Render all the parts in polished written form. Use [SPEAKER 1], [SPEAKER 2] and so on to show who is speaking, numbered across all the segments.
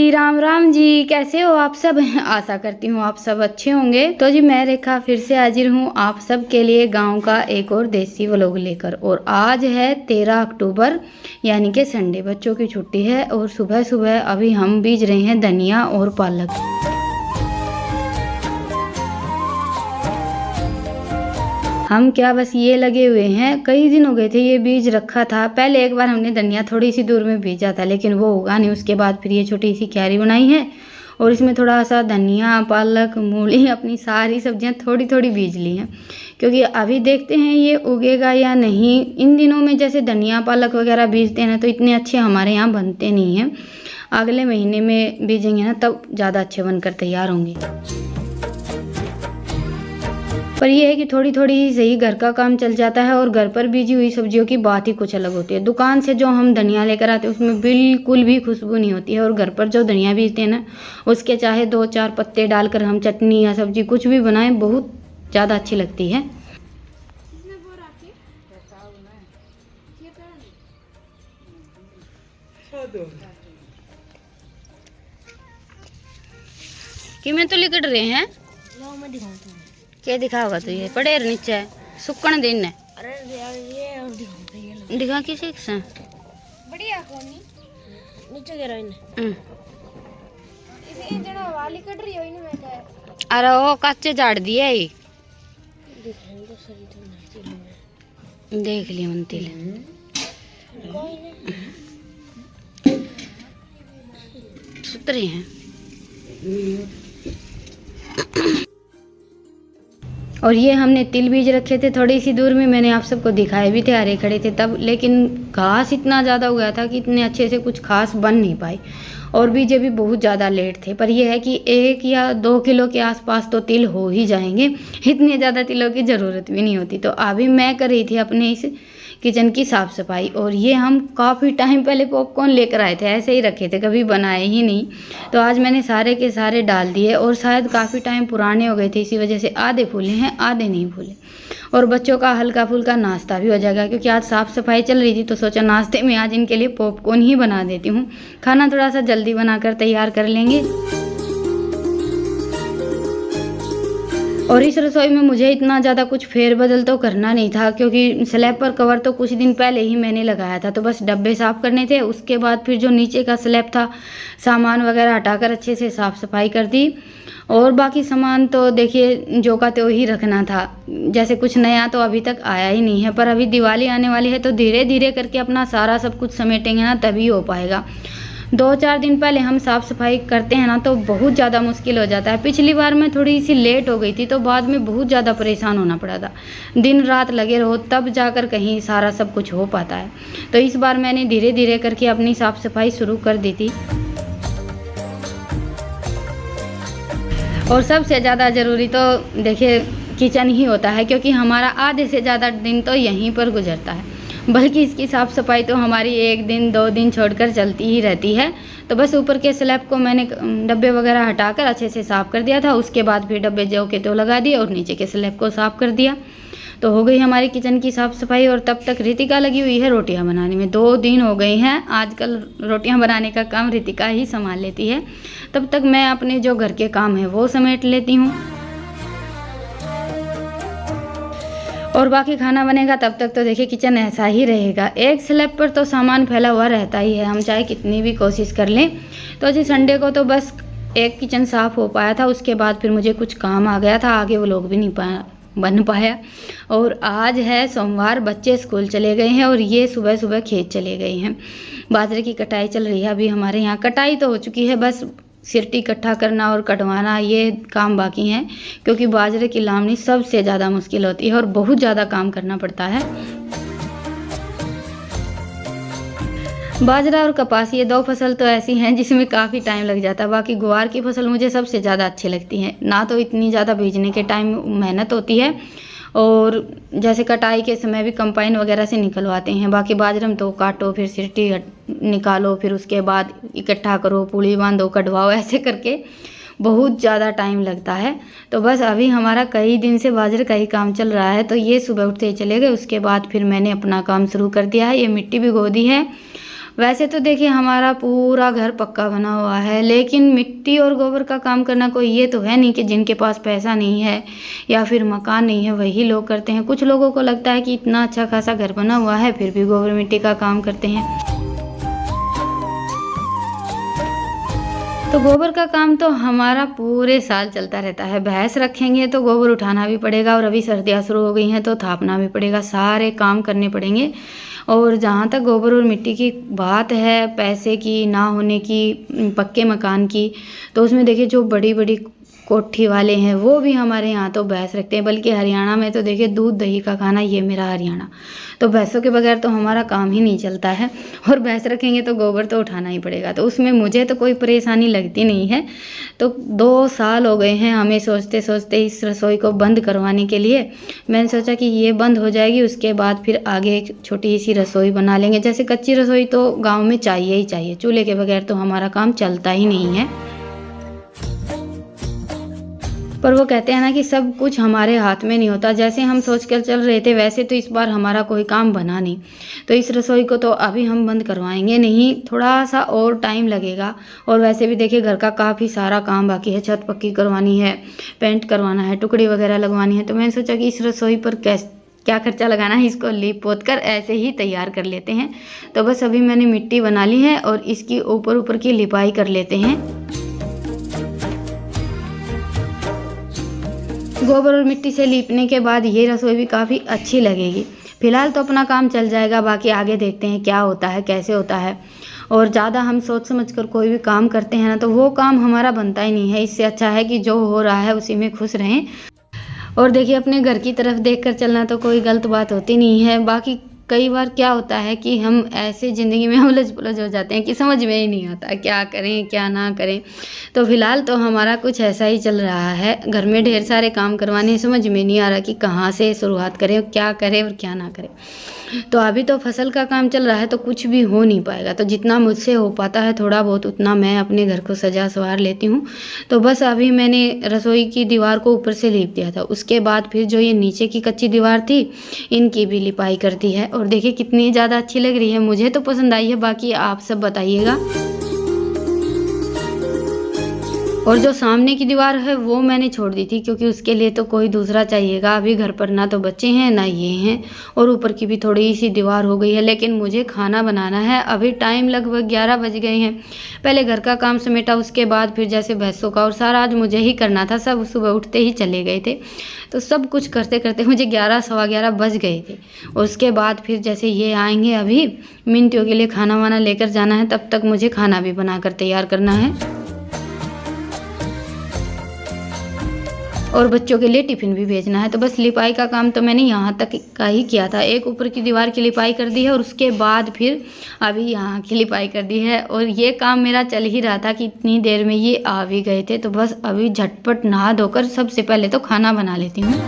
[SPEAKER 1] जी, राम राम जी। कैसे हो आप सब? आशा करती हूँ आप सब अच्छे होंगे। तो जी मैं रेखा फिर से हाजिर हूँ आप सब के लिए गांव का एक और देसी व्लॉग लेकर। और आज है 13 अक्टूबर यानी कि संडे, बच्चों की छुट्टी है। और सुबह सुबह अभी हम बीज रहे हैं धनिया और पालक। हम क्या बस ये लगे हुए हैं, कई दिन हो गए थे ये बीज रखा था। पहले एक बार हमने धनिया थोड़ी सी दूर में बीजा था लेकिन वो उगा नहीं। उसके बाद फिर ये छोटी सी क्यारी बनाई है और इसमें थोड़ा सा धनिया, पालक, मूली, अपनी सारी सब्जियां थोड़ी थोड़ी बीज ली हैं। क्योंकि अभी देखते हैं ये उगेगा या नहीं। इन दिनों में जैसे धनिया पालक वगैरह बीजते हैं ना तो इतने अच्छे हमारे यहाँ बनते नहीं हैं। अगले महीने में बीजेंगे ना तब ज़्यादा अच्छे बनकर तैयार होंगे। पर यह है कि थोड़ी थोड़ी ही सही घर का काम चल जाता है। और घर पर बीजी हुई सब्जियों की बात ही कुछ अलग होती है। दुकान से जो हम धनिया लेकर आते हैं उसमें बिल्कुल भी खुशबू नहीं होती है। और घर पर जो धनिया बीजते हैं ना उसके चाहे 2-4 पत्ते डालकर हम चटनी या सब्जी कुछ भी बनाएं बहुत ज़्यादा अच्छी लगती है। कि मैं तो लिकट रहे हैं क्या दिखाओगा? तो ये पड़े नीचे सुकन दिन है। अरे ये दिखा किसी से बढ़िया कोनी नीचे गिरा इने इसे जड़ा वाली कट रही हो इने में क्या। अरे वो कच्चे झाड़ दिए ही दिखाई तो सही तो नहीं देख लिया मंतिल सुतरे हैं। और ये हमने तिल बीज रखे थे थोड़ी सी दूर में, मैंने आप सबको दिखाए भी थे, हरे खड़े थे तब। लेकिन घास इतना ज़्यादा हुआ था कि इतने अच्छे से कुछ खास बन नहीं पाई। और बीजे भी बहुत ज़्यादा लेट थे। पर यह है कि 1 या 2 किलो के आसपास तो तिल हो ही जाएंगे। इतने ज़्यादा तिलों की ज़रूरत भी नहीं होती। तो अभी मैं कर रही थी अपने इस किचन की साफ़ सफाई। और ये हम काफ़ी टाइम पहले पॉपकॉर्न लेकर आए थे, ऐसे ही रखे थे, कभी बनाए ही नहीं। तो आज मैंने सारे के सारे डाल दिए। और शायद काफ़ी टाइम पुराने हो गए थे इसी वजह से आधे फूले हैं आधे नहीं फूले। और बच्चों का हल्का फुल्का नाश्ता भी हो जाएगा क्योंकि आज साफ़ सफाई चल रही थी। तो सोचा नाश्ते में आज इनके लिए पॉपकॉर्न ही बना देती हूँ। खाना थोड़ा सा जल्दी बनाकर तैयार कर लेंगे। और इस रसोई में मुझे इतना ज़्यादा कुछ फेरबदल तो करना नहीं था क्योंकि स्लैब पर कवर तो कुछ दिन पहले ही मैंने लगाया था। तो बस डब्बे साफ़ करने थे। उसके बाद फिर जो नीचे का स्लैब था सामान वगैरह हटाकर अच्छे से साफ़ सफाई कर दी। और बाकी सामान तो देखिए जो का तो ही रखना था। जैसे कुछ नया तो अभी तक आया ही नहीं है। पर अभी दिवाली आने वाली है तो धीरे धीरे करके अपना सारा सब कुछ समेटेंगे ना तभी हो पाएगा। 2-4 दिन पहले हम साफ़ सफाई करते हैं ना तो बहुत ज़्यादा मुश्किल हो जाता है। पिछली बार मैं थोड़ी सी लेट हो गई थी तो बाद में बहुत ज़्यादा परेशान होना पड़ा था। दिन रात लगे रहो तब जाकर कहीं सारा सब कुछ हो पाता है। तो इस बार मैंने धीरे धीरे करके अपनी साफ़ सफाई शुरू कर दी थी। और सबसे ज़्यादा ज़रूरी तो देखिए किचन ही होता है क्योंकि हमारा आधे से ज़्यादा दिन तो यहीं पर गुजरता है। बल्कि इसकी साफ़ सफाई तो हमारी 1 दिन 2 दिन छोड़कर चलती ही रहती है। तो बस ऊपर के स्लैब को मैंने डब्बे वगैरह हटाकर अच्छे से साफ़ कर दिया था। उसके बाद फिर डब्बे जो के तो लगा दिए और नीचे के स्लैब को साफ़ कर दिया। तो हो गई हमारी किचन की साफ़ सफाई। और तब तक रितिका लगी हुई है रोटियां बनाने में। 2 दिन हो गए हैं आजकल रोटियां बनाने का काम रितिका ही संभाल लेती है। तब तक मैं अपने जो घर के काम है वो समेट लेती हूँ। और बाकी खाना बनेगा तब तक तो देखिए किचन ऐसा ही रहेगा। एक स्लैब पर तो सामान फैला हुआ रहता ही है, हम चाहे कितनी भी कोशिश कर लें। तो जी संडे को तो बस एक किचन साफ़ हो पाया था। उसके बाद फिर मुझे कुछ काम आ गया था, आगे वो लोग भी नहीं बन पाया। और आज है सोमवार, बच्चे स्कूल चले गए हैं और ये सुबह सुबह खेत चले गए हैं। बाजरे की कटाई चल रही है अभी हमारे यहाँ। कटाई तो हो चुकी है, बस सिरटी इकट्ठा करना और कटवाना ये काम बाकी है। क्योंकि बाजरे की लावनी सबसे ज़्यादा मुश्किल होती है और बहुत ज़्यादा काम करना पड़ता है। बाजरा और कपास ये 2 फसल तो ऐसी हैं जिसमें काफ़ी टाइम लग जाता है। बाकी ग्वार की फसल मुझे सबसे ज़्यादा अच्छी लगती है। ना तो इतनी ज़्यादा बीजने के टाइम मेहनत होती है और जैसे कटाई के समय भी कंपाइन वगैरह से निकलवाते हैं। बाकी बाजरा तो काटो फिर सिरटी निकालो फिर उसके बाद इकट्ठा करो, पुली बांधो, कटवाओ, ऐसे करके बहुत ज़्यादा टाइम लगता है। तो बस अभी हमारा कई दिन से बाजरे का ही काम चल रहा है। तो ये सुबह उठते ही चले गए। उसके बाद फिर मैंने अपना काम शुरू कर दिया है। ये मिट्टी भिगो दी है वैसे तो देखिए हमारा पूरा घर पक्का बना हुआ है, लेकिन मिट्टी और गोबर का काम करना कोई ये तो है नहीं कि जिनके पास पैसा नहीं है या फिर मकान नहीं है वही लोग करते हैं। कुछ लोगों को लगता है कि इतना अच्छा खासा घर बना हुआ है फिर भी गोबर मिट्टी का काम करते हैं। तो गोबर का काम तो हमारा पूरे साल चलता रहता है। भैंस रखेंगे तो गोबर उठाना भी पड़ेगा, और अभी सर्दियाँ शुरू हो गई हैं तो थापना भी पड़ेगा, सारे काम करने पड़ेंगे। और जहाँ तक गोबर और मिट्टी की बात है, पैसे की ना होने की, पक्के मकान की, तो उसमें देखिए जो बड़ी बड़ी कोठी वाले हैं वो भी हमारे यहाँ तो भैंस रखते हैं। बल्कि हरियाणा में तो देखिए दूध दही का खाना, ये मेरा हरियाणा, तो भैंसों के बगैर तो हमारा काम ही नहीं चलता है। और भैंस रखेंगे तो गोबर तो उठाना ही पड़ेगा, तो उसमें मुझे तो कोई परेशानी लगती नहीं है। तो 2 साल हो गए हैं हमें सोचते सोचते इस रसोई को बंद करवाने के लिए। मैंने सोचा कि ये बंद हो जाएगी, उसके बाद फिर आगे एक छोटी सी रसोई बना लेंगे। जैसे कच्ची रसोई तो गाँव में चाहिए ही चाहिए, चूल्हे के बगैर तो हमारा काम चलता ही नहीं है। पर वो कहते हैं ना कि सब कुछ हमारे हाथ में नहीं होता। जैसे हम सोच कर चल रहे थे वैसे तो इस बार हमारा कोई काम बना नहीं, तो इस रसोई को तो अभी हम बंद करवाएंगे नहीं, थोड़ा सा और टाइम लगेगा। और वैसे भी देखिए घर का काफ़ी सारा काम बाकी है, छत पक्की करवानी है, पेंट करवाना है, टुकड़ी वगैरह लगवानी है। तो मैंने सोचा कि इस रसोई पर क्या खर्चा लगाना है, इसको लीप पोत कर ऐसे ही तैयार कर लेते हैं। तो बस अभी मैंने मिट्टी बना ली है और इसकी ऊपर ऊपर की लिपाई कर लेते हैं। गोबर और मिट्टी से लीपने के बाद ये रसोई भी काफ़ी अच्छी लगेगी। फिलहाल तो अपना काम चल जाएगा, बाकी आगे देखते हैं क्या होता है, कैसे होता है। और ज़्यादा हम सोच समझ कर कोई भी काम करते हैं ना तो वो काम हमारा बनता ही नहीं है। इससे अच्छा है कि जो हो रहा है उसी में खुश रहें। और देखिए अपने घर की तरफ देख कर चलना तो कोई गलत बात होती नहीं है। बाकी कई बार क्या होता है कि हम ऐसे ज़िंदगी में उलझ पुलझ हो जाते हैं कि समझ में ही नहीं आता क्या करें क्या ना करें। तो फिलहाल तो हमारा कुछ ऐसा ही चल रहा है, घर में ढेर सारे काम करवाने, समझ में नहीं आ रहा कि कहाँ से शुरुआत करें, क्या करें और क्या ना करें। तो अभी तो फसल का काम चल रहा है तो कुछ भी हो नहीं पाएगा, तो जितना मुझसे हो पाता है थोड़ा बहुत उतना मैं अपने घर को सजा संवार लेती हूँ। तो बस अभी मैंने रसोई की दीवार को ऊपर से लीप दिया था, उसके बाद फिर जो ये नीचे की कच्ची दीवार थी इनकी भी लिपाई कर दी है। और देखिए कितनी ज़्यादा अच्छी लग रही है, मुझे तो पसंद आई है, बाकी आप सब बताइएगा। और जो सामने की दीवार है वो मैंने छोड़ दी थी क्योंकि उसके लिए तो कोई दूसरा चाहिएगा। अभी घर पर ना तो बच्चे हैं ना ये हैं, और ऊपर की भी थोड़ी सी दीवार हो गई है। लेकिन मुझे खाना बनाना है, अभी टाइम लगभग 11 बज गए हैं। पहले घर का काम समेटा, उसके बाद फिर जैसे भैंसों का, और सारा आज मुझे ही करना था, सब सुबह उठते ही चले गए थे। तो सब कुछ करते करते मुझे 11 सवा 11 बज गए थे। उसके बाद फिर जैसे ये आएंगे अभी मिनटियों के लिए खाना वाना लेकर जाना है, तब तक मुझे खाना भी बनाकर तैयार करना है और बच्चों के लिए टिफ़िन भी भेजना है। तो बस लिपाई का काम तो मैंने यहाँ तक का ही किया था, एक ऊपर की दीवार की लिपाई कर दी है और उसके बाद फिर अभी यहाँ की लिपाई कर दी है। और ये काम मेरा चल ही रहा था कि इतनी देर में ये आ भी गए थे। तो बस अभी झटपट नहा धोकर सबसे पहले तो खाना बना लेती हूँ।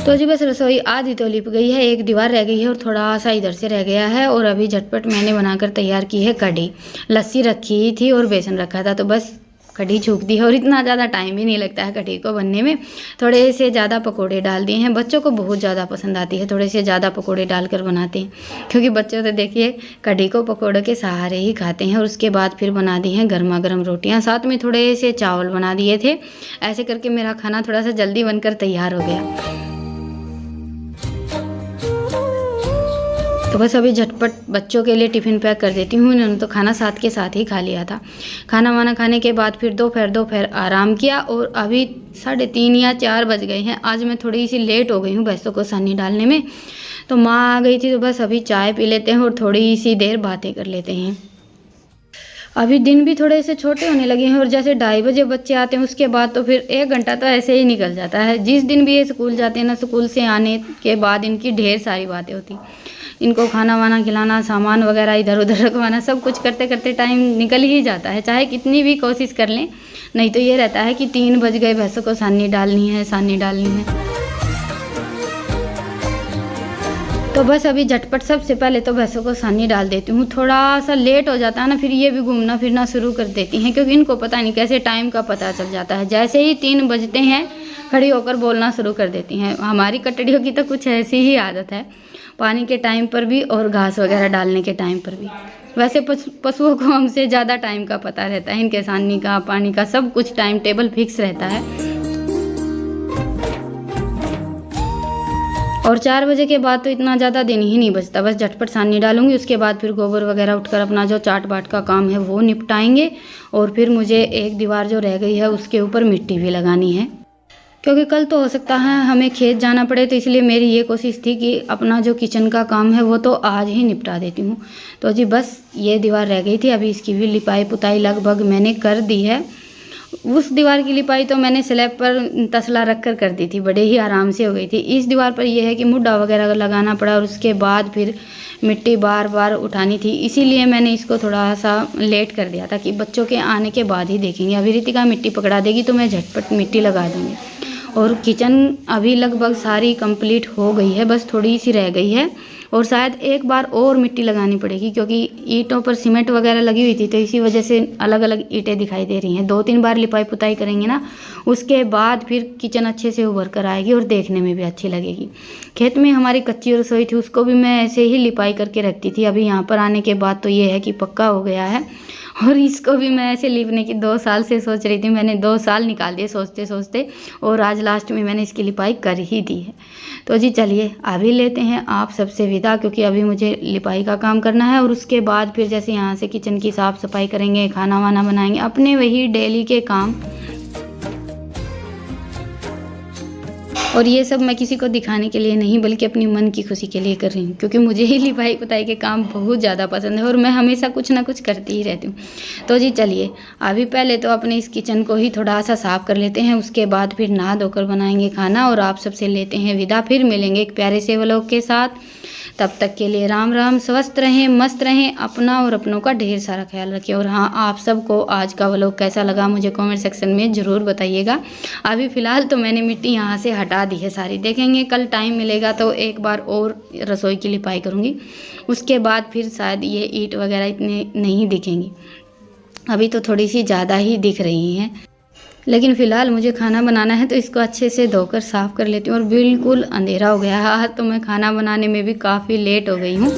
[SPEAKER 1] तो जी बस रसोई आधी तो लिप गई है, एक दीवार रह गई है और थोड़ा सा इधर से रह गया है। और अभी झटपट मैंने बनाकर तैयार की है कढ़ी। लस्सी रखी थी और बेसन रखा था, तो बस कढ़ी छूक दी है। और इतना ज़्यादा टाइम भी नहीं लगता है कढ़ी को बनने में। थोड़े से ज़्यादा पकोड़े डाल दिए हैं, बच्चों को बहुत ज़्यादा पसंद आती है, थोड़े से ज़्यादा पकोड़े डालकर बनाते हैं क्योंकि बच्चों तो देखिए कढ़ी को पकोड़े के सहारे ही खाते हैं। और उसके बाद फिर बना दी हैं गर्मा गर्म रोटियां, साथ में थोड़े से चावल बना दिए थे। ऐसे करके मेरा खाना थोड़ा सा जल्दी बनकर तैयार हो गया। तो बस अभी झटपट बच्चों के लिए टिफ़िन पैक कर देती हूँ। इन्होंने तो खाना साथ के साथ ही खा लिया था। खाना वाना खाने के बाद फिर दोपहर आराम किया और अभी 3:30 या 4 बज गए हैं। आज मैं थोड़ी सी लेट हो गई हूँ भैंसों को सानी डालने में, तो माँ आ गई थी। तो बस अभी चाय पी लेते हैं और थोड़ी सी देर बातें कर लेते हैं। अभी दिन भी थोड़े से छोटे होने लगे हैं और जैसे 2:30 बजे बच्चे आते हैं उसके बाद तो फिर 1 घंटा तो ऐसे ही निकल जाता है। जिस दिन भी ये स्कूल जाते हैं ना, स्कूल से आने के बाद इनकी ढेर सारी बातें होती। इनको खाना वाना खिलाना, सामान वगैरह इधर उधर रखवाना, सब कुछ करते करते टाइम निकल ही जाता है, चाहे कितनी भी कोशिश कर लें। नहीं तो ये रहता है कि 3 बज गए, भैंसों को सानी डालनी है। तो बस अभी झटपट सबसे पहले तो भैंसों को सानी डाल देती हूँ। थोड़ा सा लेट हो जाता है ना, फिर ये भी घूमना फिरना शुरू कर देती हैं क्योंकि इनको पता नहीं कैसे टाइम का पता चल जाता है। जैसे ही 3 बजते हैं खड़ी होकर बोलना शुरू कर देती हैं। हमारी कटड़ियों की तो कुछ ऐसी ही आदत है, पानी के टाइम पर भी और घास वगैरह डालने के टाइम पर भी। वैसे पशुओं को हमसे ज़्यादा टाइम का पता रहता है, इनके सानी का, पानी का, सब कुछ टाइम टेबल फिक्स रहता है। और 4 बजे के बाद तो इतना ज़्यादा दिन ही नहीं बचता, बस झटपट सानी डालूंगी, उसके बाद फिर गोबर वगैरह उठकर अपना जो चाट बाट का काम है वो निपटाएंगे। और फिर मुझे एक दीवार जो रह गई है उसके ऊपर मिट्टी भी लगानी है, क्योंकि कल तो हो सकता है हमें खेत जाना पड़े, तो इसलिए मेरी ये कोशिश थी कि अपना जो किचन का काम है वो तो आज ही निपटा देती हूँ। तो जी बस ये दीवार रह गई थी, अभी इसकी भी लिपाई पुताई लगभग मैंने कर दी है। उस दीवार की लिपाई तो मैंने स्लैब पर तसला रख कर दी थी, बड़े ही आराम से हो गई थी। इस दीवार पर यह है कि मुड्डा वगैरह लगाना पड़ा और उसके बाद फिर मिट्टी बार बार उठानी थी, इसीलिए मैंने इसको थोड़ा सा लेट कर दिया था कि बच्चों के आने के बाद ही देखेंगे। अभी रितिका मिट्टी पकड़ा देगी तो मैं झटपट मिट्टी लगा दूँगी। और किचन अभी लगभग सारी कंप्लीट हो गई है, बस थोड़ी सी रह गई है और शायद एक बार और मिट्टी लगानी पड़ेगी, क्योंकि ईंटों पर सीमेंट वगैरह लगी हुई थी तो इसी वजह से अलग अलग ईंटें दिखाई दे रही हैं। 2-3 बार लिपाई पुताई करेंगे ना, उसके बाद फिर किचन अच्छे से उभर कर आएगी और देखने में भी अच्छी लगेगी। खेत में हमारी कच्ची रसोई थी, उसको भी मैं ऐसे ही लिपाई करके रखती थी। अभी यहाँ पर आने के बाद तो ये है कि पक्का हो गया है और इसको भी मैं ऐसे लिपने की 2 साल से सोच रही थी। मैंने 2 साल निकाल दिए सोचते सोचते और आज लास्ट में मैंने इसकी लिपाई कर ही दी है। तो जी चलिए अभी लेते हैं आप सबसे विदा, क्योंकि अभी मुझे लिपाई का काम करना है और उसके बाद फिर जैसे यहाँ से किचन की साफ़ सफाई करेंगे, खाना वाना बनाएंगे, अपने वही डेली के काम। और ये सब मैं किसी को दिखाने के लिए नहीं बल्कि अपनी मन की खुशी के लिए कर रही हूँ, क्योंकि मुझे ही लिपाई पुताई के काम बहुत ज़्यादा पसंद है और मैं हमेशा कुछ ना कुछ करती ही रहती हूँ। तो जी चलिए अभी पहले तो अपने इस किचन को ही थोड़ा सा साफ़ कर लेते हैं, उसके बाद फिर नहा धोकर बनाएंगे खाना और आप सबसे लेते हैं विदा। फिर मिलेंगे एक प्यारे से व्लॉग के साथ, तब तक के लिए राम राम। स्वस्थ रहें, मस्त रहें, अपना और अपनों का ढेर सारा ख्याल रखें। और हाँ, आप सबको आज का व्लॉग कैसा लगा मुझे कमेंट सेक्शन में ज़रूर बताइएगा। अभी फ़िलहाल तो मैंने मिट्टी यहाँ से हटा दी है सारी, देखेंगे कल टाइम मिलेगा तो एक बार और रसोई की लिपाई करूँगी, उसके बाद फिर शायद ये ईंट वगैरह इतने नहीं दिखेंगी, अभी तो थोड़ी सी ज़्यादा ही दिख रही हैं। लेकिन फ़िलहाल मुझे खाना बनाना है तो इसको अच्छे से धोकर साफ़ कर लेती हूँ। और बिल्कुल अंधेरा हो गया है, तो मैं खाना बनाने में भी काफ़ी लेट हो गई हूँ।